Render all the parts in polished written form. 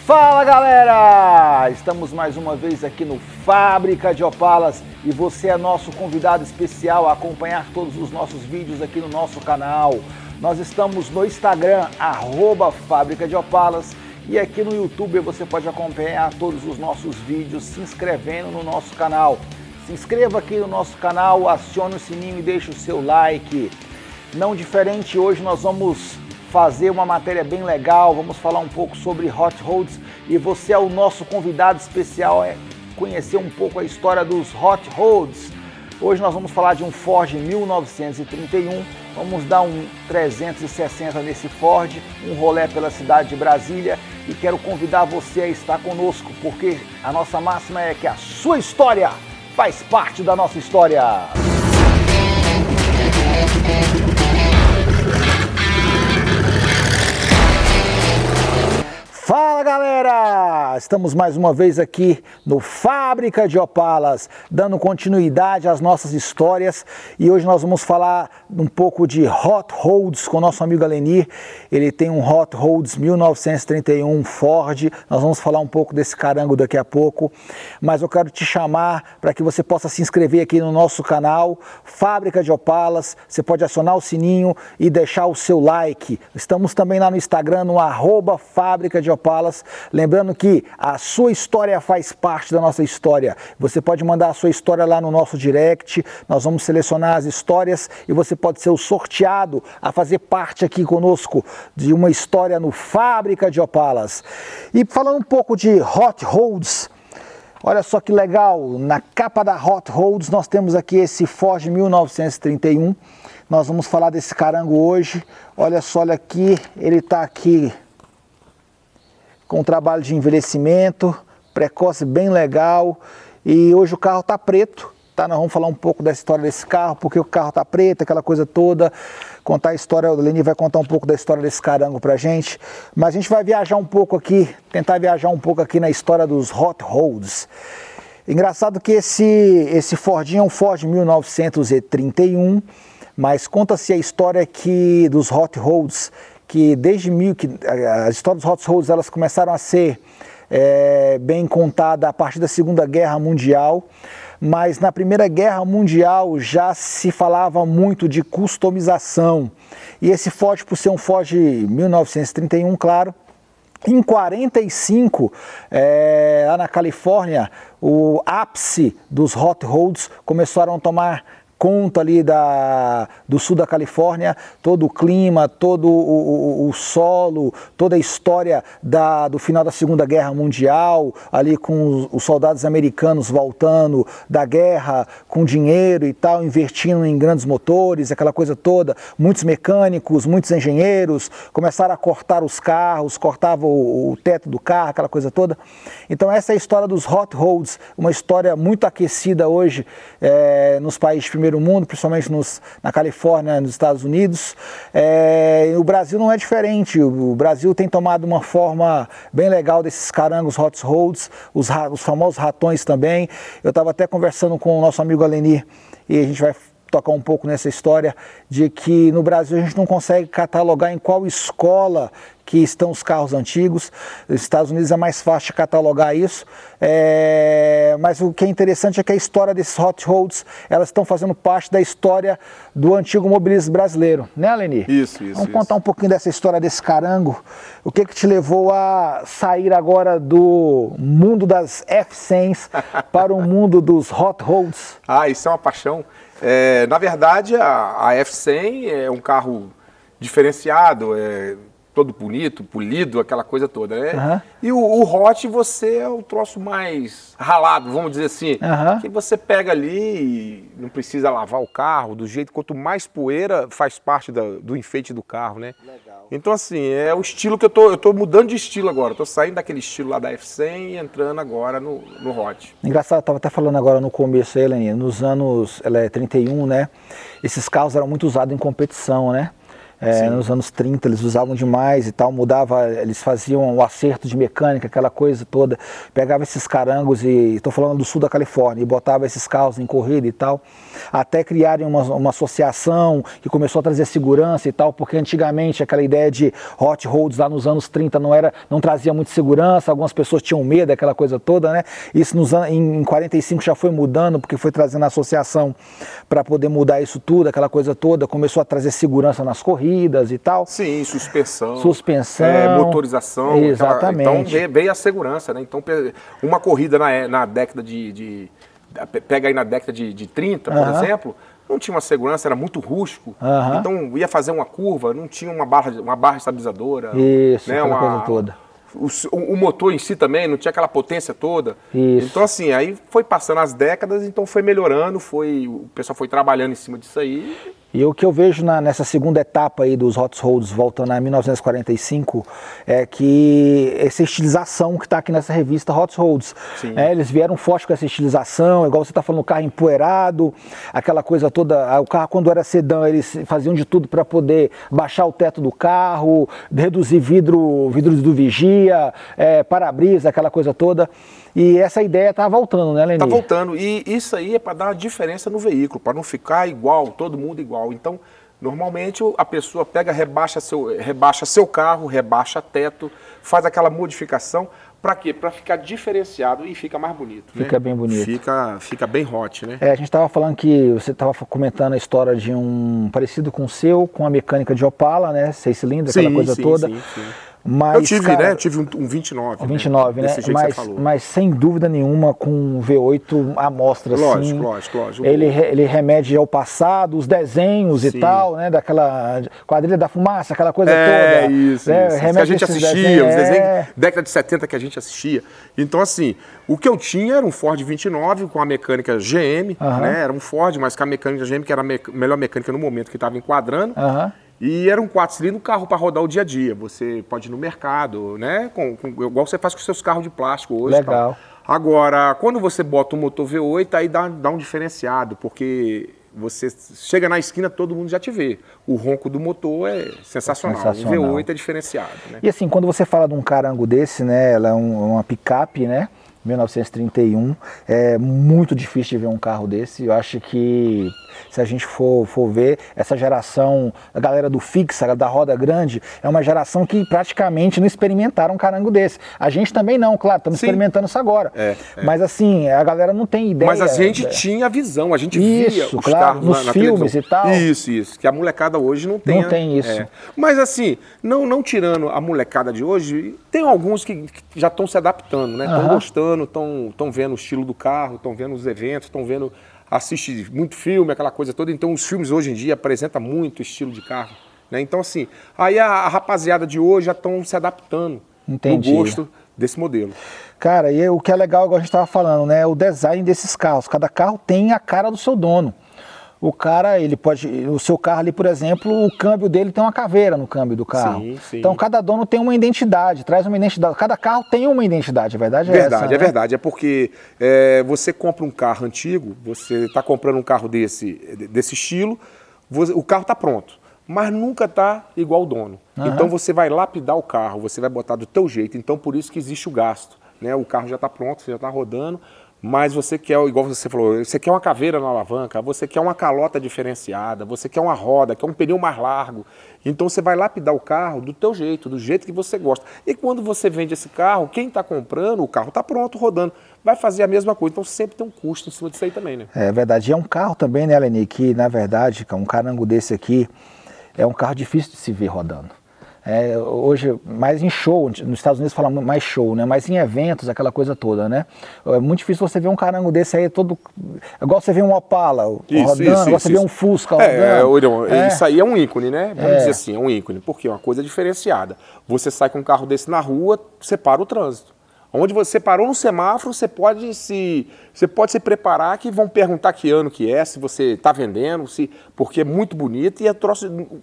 Fala galera! Estamos mais uma vez aqui no Fábrica de Opalas e você é nosso convidado especial a acompanhar todos os nossos vídeos aqui no nosso canal. Nós estamos no Instagram, @Fábrica de Opalas, e aqui no YouTube você pode acompanhar todos os nossos vídeos se inscrevendo no nosso canal. Se inscreva aqui no nosso canal, acione o sininho e deixe o seu like. Não diferente, hoje nós vamos fazer uma matéria bem legal, vamos falar um pouco sobre hot rods e você é o nosso convidado especial, conhecer um pouco a história dos hot rods. Hoje nós vamos falar de um Ford 1931, vamos dar um 360 nesse Ford, um rolê pela cidade de Brasília e quero convidar você a estar conosco, porque a nossa máxima é que a sua história faz parte da nossa história. Fala galera! Estamos mais uma vez aqui no Fábrica de Opalas, dando continuidade às nossas histórias e hoje nós vamos falar um pouco de hot rods com o nosso amigo Alenir. Ele tem um hot rods 1931 Ford, nós vamos falar um pouco desse carango daqui a pouco, mas eu quero te chamar para que você possa se inscrever aqui no nosso canal Fábrica de Opalas, você pode acionar o sininho e deixar o seu like. Estamos também lá no Instagram, no @Fábrica de Opalas. Lembrando que a sua história faz parte da nossa história. Você pode mandar a sua história lá no nosso direct, nós vamos selecionar as histórias e você pode ser o sorteado a fazer parte aqui conosco de uma história no Fábrica de Opalas. E falando um pouco de hot rods, olha só que legal, na capa da hot rods nós temos aqui esse Ford 1931. Nós vamos falar desse carango hoje. Olha só, olha aqui, ele está aqui com um trabalho de envelhecimento, precoce bem legal, e hoje o carro está preto, tá? Nós vamos falar um pouco da história desse carro, porque o carro está preto, aquela coisa toda, contar a história, o Leni vai contar um pouco da história desse carango pra gente, mas a gente vai viajar um pouco aqui, tentar viajar um pouco aqui na história dos hot rods. Engraçado que esse Fordinho é um Ford 1931, mas conta-se a história que dos hot rods, que desde as histórias dos hot rods elas começaram a ser bem contadas a partir da Segunda Guerra Mundial, mas na Primeira Guerra Mundial já se falava muito de customização. E esse Ford, por ser um Ford 1931, claro, em 45, lá na Califórnia, o ápice dos hot rods começaram a tomar conta ali do sul da Califórnia, todo o clima, todo o solo, toda a história do final da Segunda Guerra Mundial, ali com os soldados americanos voltando da guerra com dinheiro e tal, investindo em grandes motores, aquela coisa toda, muitos mecânicos, muitos engenheiros, começaram a cortar os carros, cortavam o teto do carro, aquela coisa toda. Então essa é a história dos hot rods, uma história muito aquecida hoje nos países de primeiro mundo, principalmente na Califórnia, nos Estados Unidos. O Brasil não é diferente, o Brasil tem tomado uma forma bem legal desses carangos hot rods, os famosos ratões também. Eu estava até conversando com o nosso amigo Alenir e a gente vai tocar um pouco nessa história de que no Brasil a gente não consegue catalogar em qual escola que estão os carros antigos. Nos Estados Unidos é mais fácil de catalogar isso, mas o que é interessante é que a história desses hot rods, elas estão fazendo parte da história do antigo mobilismo brasileiro, né, Alenir? Isso. Vamos contar um pouquinho dessa história desse carango. O que te levou a sair agora do mundo das F100s para o mundo dos hot rods? Isso é uma paixão. Na verdade, a F100 é um carro diferenciado, todo bonito, polido, aquela coisa toda, né? Uhum. E o hot, você é o troço mais ralado, vamos dizer assim, que você pega ali e não precisa lavar o carro, do jeito, quanto mais poeira faz parte do enfeite do carro, né? Legal. Então assim, é o estilo que eu tô mudando de estilo agora, eu tô saindo daquele estilo lá da F100 e entrando agora no hot. Engraçado, eu tava até falando agora no começo aí, Helene, nos anos 31, né? Esses carros eram muito usados em competição, né? Nos anos 30 eles usavam demais e tal, eles faziam o acerto de mecânica, aquela coisa toda, pegava esses carangos, e estou falando do sul da Califórnia, e botava esses carros em corrida e tal, até criarem uma associação que começou a trazer segurança e tal, porque antigamente aquela ideia de hot roads lá nos anos 30 não trazia muita segurança, algumas pessoas tinham medo daquela coisa toda, né? Isso em 45 já foi mudando, porque foi trazendo a associação para poder mudar isso tudo, aquela coisa toda, começou a trazer segurança nas corridas e tal. Sim, suspensão. Motorização. Exatamente. Então veio a segurança, né? Então uma corrida na década pega aí na década de 30, por exemplo, não tinha uma segurança, era muito rústico. Então ia fazer uma curva, não tinha uma barra estabilizadora. Isso, né? Aquela coisa toda. O motor em si também não tinha aquela potência toda. Isso. Então assim, aí foi passando as décadas, então foi melhorando, o pessoal foi trabalhando em cima disso aí. E o que eu vejo nessa segunda etapa aí dos hot roads, voltando a 1945, é que essa estilização que está aqui nessa revista Hot Roads, eles vieram forte com essa estilização, igual você está falando, o carro empoeirado, aquela coisa toda, o carro quando era sedã, eles faziam de tudo para poder baixar o teto do carro, reduzir vidros do vigia, para-brisa, aquela coisa toda. E essa ideia está voltando, né, Leni? Está voltando, e isso aí é para dar uma diferença no veículo, para não ficar igual, todo mundo igual. Então, normalmente a pessoa rebaixa seu carro, rebaixa teto, faz aquela modificação. Para quê? Para ficar diferenciado e fica mais bonito. Fica bem bonito. Fica bem hot, né? A gente estava falando que você estava comentando a história de um parecido com o seu, com a mecânica de Opala, né? 6 cilindros, aquela coisa toda. Sim. Mas, eu tive, cara, tive um 29. Um 29, né? Mas sem dúvida nenhuma com um V8 à mostra, assim. Lógico. Ele remete ao passado, os desenhos e tal, né? Daquela quadrilha da fumaça, aquela coisa toda. Isso. Que a gente assistia, os desenhos década de 70 que a gente assistia. Então, assim, o que eu tinha era um Ford 29 com a mecânica GM, né? Era um Ford, mas com a mecânica GM, que era a melhor mecânica no momento que estava enquadrando. E era um 4 cilindros, um carro para rodar o dia a dia. Você pode ir no mercado, né? Igual você faz com seus carros de plástico hoje. Legal. Agora, quando você bota um motor V8, aí dá um diferenciado, porque você chega na esquina, todo mundo já te vê. O ronco do motor é sensacional. O V8 é diferenciado, né? E assim, quando você fala de um carango desse, né? Ela é uma picape, né? 1931, é muito difícil de ver um carro desse. Eu acho que se a gente for ver, essa geração, a galera do Fixa, da roda grande, é uma geração que praticamente não experimentaram um carango desse. A gente também não, claro, estamos experimentando isso agora. Mas assim, a galera não tem ideia. Mas a gente tinha a visão, a gente via os carros nos filmes e tal. Isso, que a molecada hoje não tem. Não tem isso. Mas assim, não tirando a molecada de hoje, tem alguns que já estão se adaptando, né? Estão gostando, estão vendo o estilo do carro, estão vendo os eventos, assiste muito filme, aquela coisa toda. Então os filmes hoje em dia apresentam muito estilo de carro, né? Então assim, aí a rapaziada de hoje já estão se adaptando no gosto desse modelo. Cara, e o que é legal, igual a gente estava falando, né? O design desses carros. Cada carro tem a cara do seu dono. O cara, o seu carro ali, por exemplo, o câmbio dele tem uma caveira no câmbio do carro. Sim. Então cada dono tem uma identidade, traz uma identidade. Cada carro tem uma identidade, a verdade é essa. Né? Verdade. É porque você compra um carro antigo, você está comprando um carro desse estilo, o carro está pronto, mas nunca está igual o dono. Então você vai lapidar o carro, você vai botar do teu jeito. Então por isso que existe o gasto, né? O carro já está pronto, você já está rodando. Mas você quer, igual você falou, você quer uma caveira na alavanca, você quer uma calota diferenciada, você quer uma roda, quer um pneu mais largo. Então você vai lapidar o carro do teu jeito, do jeito que você gosta. E quando você vende esse carro, quem está comprando, o carro está pronto, rodando, vai fazer a mesma coisa. Então sempre tem um custo em cima disso aí também, né? É verdade. E é um carro também, né, Leni, que na verdade, um carango desse aqui, é um carro difícil de se ver rodando. Hoje, mais em show, nos Estados Unidos fala mais show, né? Mas em eventos, aquela coisa toda, né? É muito difícil você ver um carango desse aí todo... Igual você vê um Opala rodando, igual você vê um Fusca rodando. Isso aí é um ícone, né? Vamos dizer assim, é um ícone, porque é uma coisa diferenciada. Você sai com um carro desse na rua, você para o trânsito. Onde você parou no semáforo, você pode se preparar que vão perguntar que ano que é, se você está vendendo, porque é muito bonito e é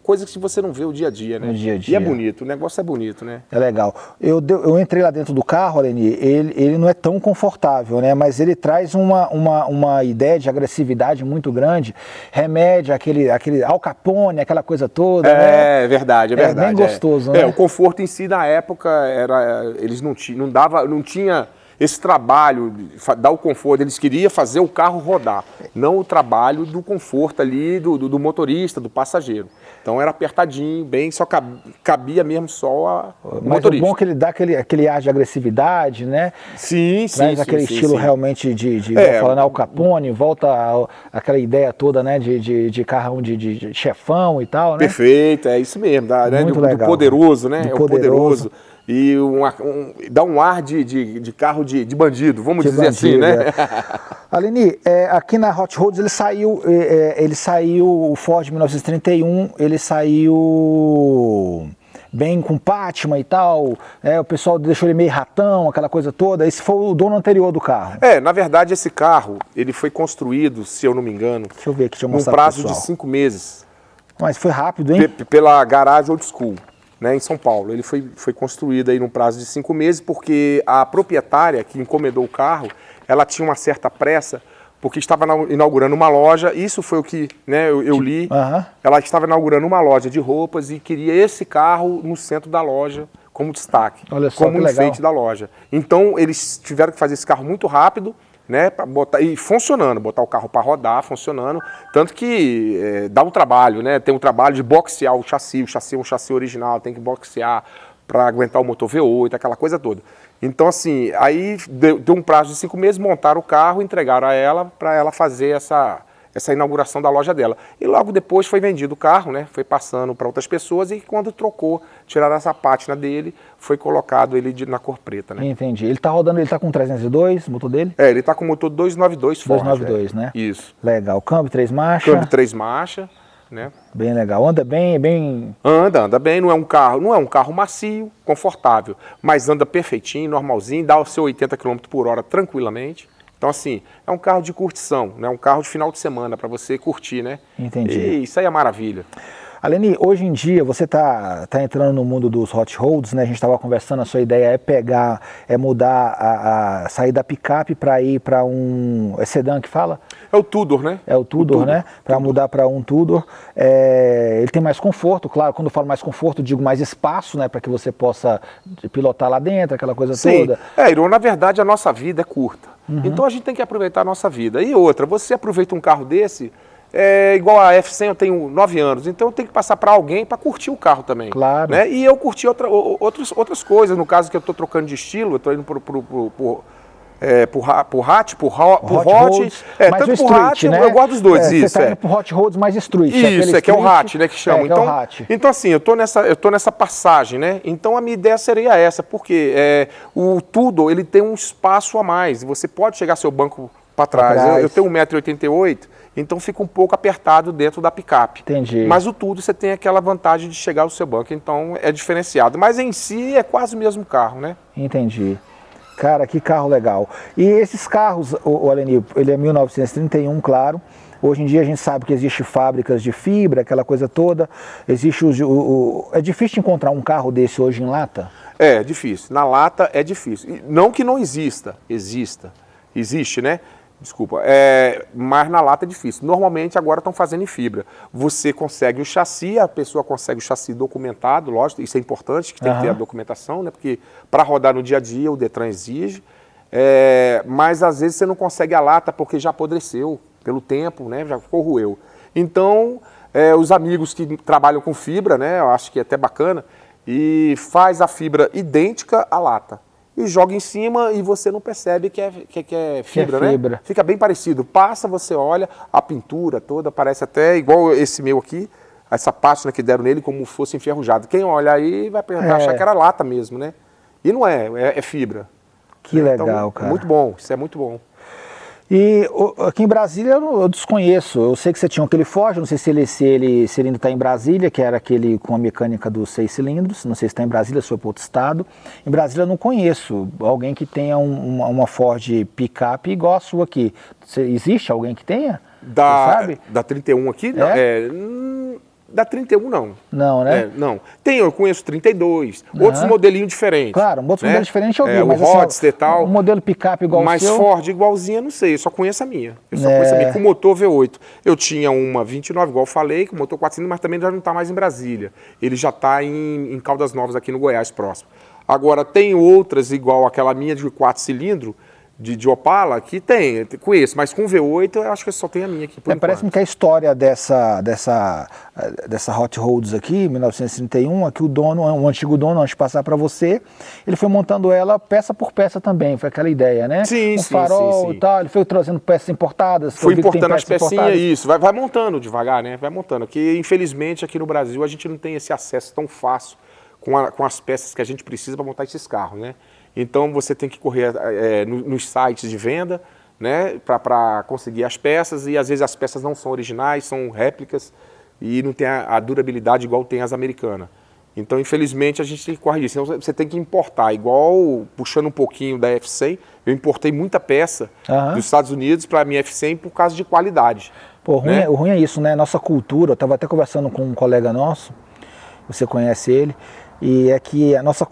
coisa que você não vê o dia a dia, né? No dia a dia. E é bonito, o negócio é bonito, né? É legal. Eu entrei lá dentro do carro, Aleni, ele não é tão confortável, né? Mas ele traz uma ideia de agressividade muito grande, remete aquele Al Capone, aquela coisa toda, né? É verdade, é verdade. É bem gostoso, né? O conforto em si, na época, eles não tinha esse trabalho, dar o conforto, eles queriam fazer o carro rodar, não o trabalho do conforto ali do motorista, do passageiro. Então era apertadinho, bem, só cabia mesmo só o motorista. Mas o bom é que ele dá aquele ar de agressividade, né? Sim, traz aquele estilo realmente falando Al Capone, volta aquela ideia toda, né, de carro de chefão e tal, né? Perfeito, é isso mesmo, do poderoso, né? Do poderoso. E dá um ar de carro de bandido, vamos dizer assim, né? Aleni, aqui na Hot Roads ele saiu, o Ford 1931, ele saiu bem com Pátima e tal, o pessoal deixou ele meio ratão, aquela coisa toda. Esse foi o dono anterior do carro. Na verdade esse carro, ele foi construído, se eu não me engano, deixa eu ver aqui, deixa eu num mostrar prazo de 5 meses. Mas foi rápido, hein? Pela garagem Old School, né, em São Paulo. Ele foi construído aí num prazo de 5 meses porque a proprietária que encomendou o carro, ela tinha uma certa pressa, porque estava inaugurando uma loja, isso foi o que, né, eu li, ela estava inaugurando uma loja de roupas e queria esse carro no centro da loja como destaque, como enfeite da loja. Então eles tiveram que fazer esse carro muito rápido, né, para botar e funcionando, botar o carro para rodar, funcionando, tanto que dá um trabalho, né, tem um trabalho de boxear o chassi é um chassi original, tem que boxear para aguentar o motor V8, aquela coisa toda. Então, assim, aí deu um prazo de 5 meses, montaram o carro, entregaram a ela para ela fazer essa inauguração da loja dela. E logo depois foi vendido o carro, né? Foi passando para outras pessoas e quando trocou, tiraram essa pátina dele, foi colocado ele na cor preta, né? Entendi. Ele tá rodando, ele tá com 302, o motor dele? Ele tá com motor 292 Ford. 292, né? Isso. Legal. Câmbio 3 marchas? Câmbio 3 marchas. Né? Bem legal, anda bem, Anda bem, não é um carro macio, confortável, mas anda perfeitinho, normalzinho, dá o seu 80 km por hora tranquilamente. Então assim, é um carro de curtição, né? Um carro de final de semana para você curtir, né? Entendi. E isso aí é maravilha. Aleni, hoje em dia você tá entrando no mundo dos hot roads, né? A gente estava conversando, a sua ideia é mudar, sair da picape para ir para um sedã que fala? É o Tudor, né? É o Tudor, né? Para mudar para um Tudor. Ele tem mais conforto, claro. Quando eu falo mais conforto, digo mais espaço, né? Para que você possa pilotar lá dentro, aquela coisa toda. Iron, na verdade a nossa vida é curta. Então a gente tem que aproveitar a nossa vida. E outra, você aproveita um carro desse, igual a F100, eu tenho 9 anos, então eu tenho que passar para alguém para curtir o carro também. Claro. Né? E eu curti outras coisas, no caso que eu estou trocando de estilo, eu estou indo por Hot, mas tanto o por street, Hot, né? eu gosto dos dois, Você está indo pro Hot Roads mais street. Isso, que é o Hot, né, que chama. Então, é o Hot. Então assim, eu tô nessa passagem, né? Então a minha ideia seria essa, porque o Tudor, ele tem um espaço a mais, você pode chegar seu banco para trás. Eu tenho 1,88 m, então fica um pouco apertado dentro da picape. Entendi. Mas o Tudor você tem aquela vantagem de chegar ao seu banco, então é diferenciado. Mas em si é quase o mesmo carro, né? Entendi. Cara, que carro legal. E esses carros, o Aleni, ele é 1931, claro. Hoje em dia a gente sabe que existe fábricas de fibra, aquela coisa toda. Existe é difícil encontrar um carro desse hoje em lata? É difícil. Na lata é difícil. Não que não exista. Existe, né? Desculpa. Mas na lata é difícil. Normalmente agora estão fazendo em fibra. Você consegue o chassi, a pessoa consegue o chassi documentado, lógico, isso é importante, que tem que ter a documentação, né? Porque para rodar no dia a dia o Detran exige. Mas às vezes você não consegue a lata porque já apodreceu pelo tempo, né? Já corroeu. Então, os amigos que trabalham com fibra, né? Eu acho que é até bacana, e faz a fibra idêntica à lata. E joga em cima e você não percebe que é fibra, né? Fica bem parecido. Passa, você olha, a pintura toda parece até igual esse meu aqui, essa pátina que deram nele como fosse enferrujado. Quem olha aí vai achar que era lata mesmo, né? E não é fibra. Que legal, então, cara. Muito bom, isso é muito bom. E aqui em Brasília eu desconheço, eu sei que você tinha aquele Ford, não sei se ele ainda está em Brasília, que era aquele com a mecânica dos 6 cilindros, não sei se está em Brasília, se foi para outro estado. Em Brasília eu não conheço alguém que tenha uma Ford picape igual a sua aqui. Existe alguém que tenha? Sabe? Da 31 aqui? Da 31 não. Não, né? Não. Eu conheço 32, outros modelinhos diferentes. Claro, outros modelos diferentes eu vi, mas o Roadster e tal. Um modelo picape igual mas o seu. Mas Ford igualzinha, não sei, eu só conheço a minha. Eu só conheço a minha, com motor V8. Eu tinha uma 29, igual eu falei, com motor 4 cilindros, mas também já não está mais em Brasília. Ele já está em Caldas Novas, aqui no Goiás, próximo. Agora, tem outras igual aquela minha de 4 cilindros, de Opala, que conheço, mas com V8 eu acho que só tem a minha aqui, por enquanto. Parece-me que a história dessa Hot Rods aqui, 1931, aqui o antigo dono, antes de passar para você, ele foi montando ela peça por peça também, foi aquela ideia, né? Sim, farol e tal, ele foi trazendo peças importadas. Foi importando as pecinhas, isso, vai montando devagar, né? Vai montando, porque infelizmente aqui no Brasil a gente não tem esse acesso tão fácil com as peças que a gente precisa para montar esses carros, né? Então você tem que correr nos sites de venda, né, para conseguir as peças, e às vezes as peças não são originais, são réplicas e não tem a durabilidade igual tem as americanas. Então, infelizmente, a gente tem que correr disso. Então, você tem que importar, igual, puxando um pouquinho da F100, eu importei muita peça dos Estados Unidos para a minha F100 por causa de qualidade. Pô, o ruim é isso, né? Nossa cultura, eu estava até conversando com um colega nosso, você conhece ele, e é que na nossa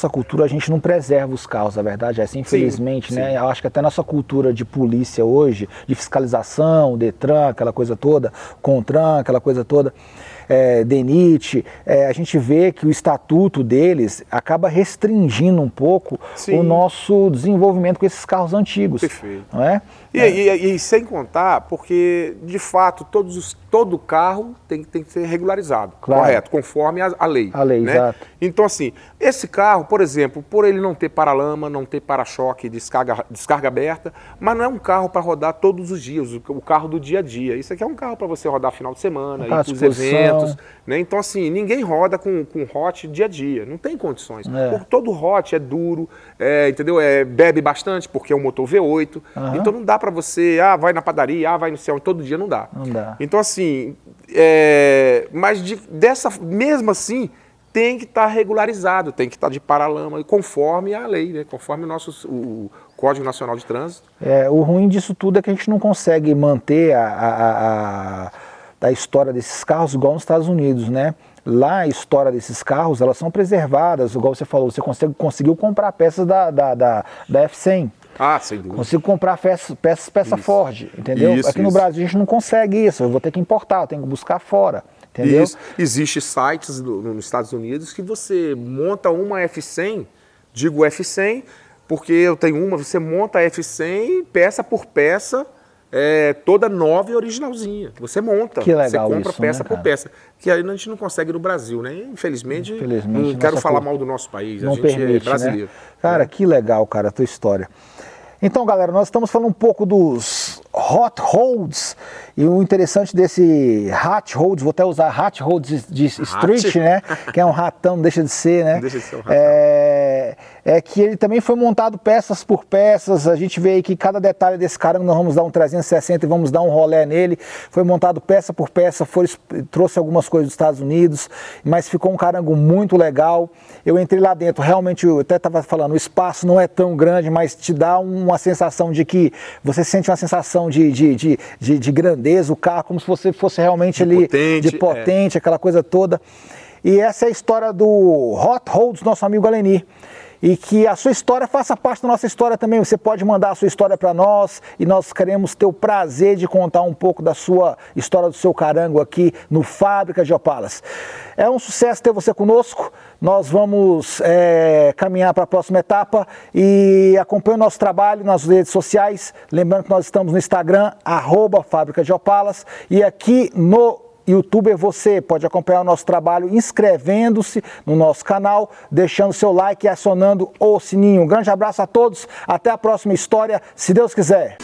cultura a gente não preserva os carros, a verdade é assim, infelizmente, sim, né? Sim. Eu acho que até a nossa cultura de polícia hoje, de fiscalização, DETRAN, aquela coisa toda, CONTRAN, aquela coisa toda, DENIT, a gente vê que o estatuto deles acaba restringindo um pouco o nosso desenvolvimento com esses carros antigos. Perfeito. Não é? E sem contar, porque de fato todo carro tem que ser regularizado, correto, conforme a lei. A lei, né? Exato. Então assim, esse carro, por exemplo, por ele não ter paralama, não ter para-choque, descarga aberta, mas não é um carro para rodar todos os dias, o carro do dia a dia. Isso aqui é um carro para você rodar final de semana, ir para os eventos. Né? Então assim, ninguém roda com Hot dia a dia, não tem condições. Porque todo Hot é duro, entendeu? Bebe bastante porque é um motor V8, então não dá para você, vai na padaria, vai no céu, todo dia não dá. Não dá. Então assim, mas mesmo assim, tem que estar regularizado, tem que estar de paralama, conforme a lei, né? Conforme o Código Nacional de Trânsito. O ruim disso tudo é que a gente não consegue manter a história desses carros igual nos Estados Unidos, né? Lá a história desses carros, elas são preservadas, igual você falou, você conseguiu comprar peças da F100. Sem dúvida. Consigo comprar peça Ford, entendeu? Aqui no Brasil a gente não consegue isso, eu vou ter que importar, eu tenho que buscar fora, entendeu? Existem sites nos Estados Unidos que você monta uma F100, digo F100, porque eu tenho você monta a F100 peça por peça, toda nova e originalzinha. Você monta, que legal, você compra isso, peça né, por peça. Que aí a gente não consegue no Brasil, né? Infelizmente não quero falar mal do nosso país, não a gente permite, é brasileiro. Né? Cara, que legal, cara, a tua história. Então, galera, nós estamos falando um pouco dos Hot Rods, e o interessante desse Hot Rods, vou até usar Hot Rods de Street, né? Que é um ratão, não deixa de ser, né? Não deixa de ser um ratão. É que ele também foi montado peças por peças, a gente vê aí que cada detalhe desse caramba nós vamos dar um 360 e vamos dar um rolé nele, foi montado peça por peça, trouxe algumas coisas dos Estados Unidos, mas ficou um carango muito legal. Eu entrei lá dentro, realmente, eu até estava falando, o espaço não é tão grande, mas te dá uma sensação de que você sente uma sensação de grandeza, o carro, como se você fosse realmente potente, aquela coisa toda. E essa é a história do Hot Rods, nosso amigo Alenir. E que a sua história faça parte da nossa história também. Você pode mandar a sua história para nós e nós queremos ter o prazer de contar um pouco da sua história, do seu carango aqui no Fábrica de Opalas. É um sucesso ter você conosco. Nós vamos caminhar para a próxima etapa e acompanhe o nosso trabalho nas redes sociais. Lembrando que nós estamos no Instagram, @Fábrica de Opalas, e aqui no YouTuber, você pode acompanhar o nosso trabalho inscrevendo-se no nosso canal, deixando seu like e acionando o sininho. Um grande abraço a todos, até a próxima história, se Deus quiser.